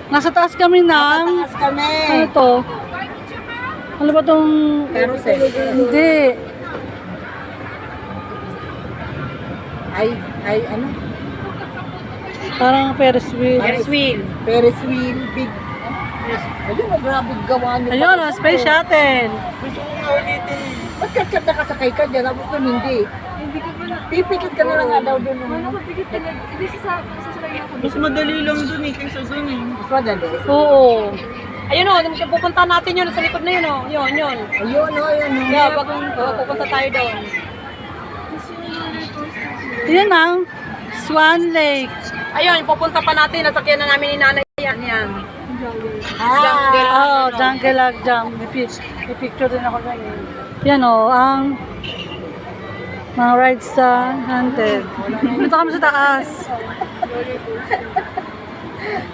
Nasa taas kami ng... Taas kami. Ano to? Ano ba tong... Carousel. Hindi. Ay, ano? Parang Ferris wheel. Ferris wheel. Ferris wheel, big. Ayun, grabe gawa niyo. Ayun, space shuttle. Gusto ko nga ulitin. Ba't kat nakasakay ka dyan? Tapos kung hindi. Hindi ka ba na? Pipikit ka na lang nga daw dun. Ano ba pikit ka na? Hindi sasakay ako. Mas madali lang dun eh, kaysa dun eh. Mas madali. Oo. Ayun o, pupunta natin yun sa likod na yun o. Yun. Ayun, ayun. Yeah, pupunta tayo doon. Yan ang Swan Lake. Ayun, pupunta pa natin. Nasakyan na namin ni nanay yan. Oh, jungle lag jump. May picture din ako ganyan. Yan o, ang mga rides sa Haunted. Dito kami sa taas.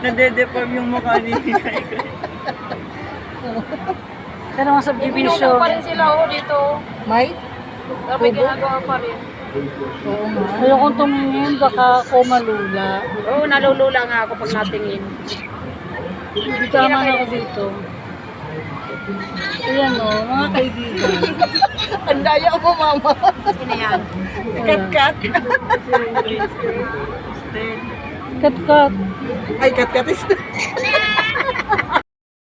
Nade-deform yung mukha ni Kai. Pero mga Binunong subdivision. pa rin sila o dito. May? Pero may ginagawa pa rin. Oo nga. Ayokong tumingin, baka ako malula. Oo, nalulula nga ako pag natingin. Hindi tama na ako dito. Ayan o, mga kaibigan. Ang daya mo, mama. Sino yan? Kat-kat. Kat-kat. Ay, kat-kat is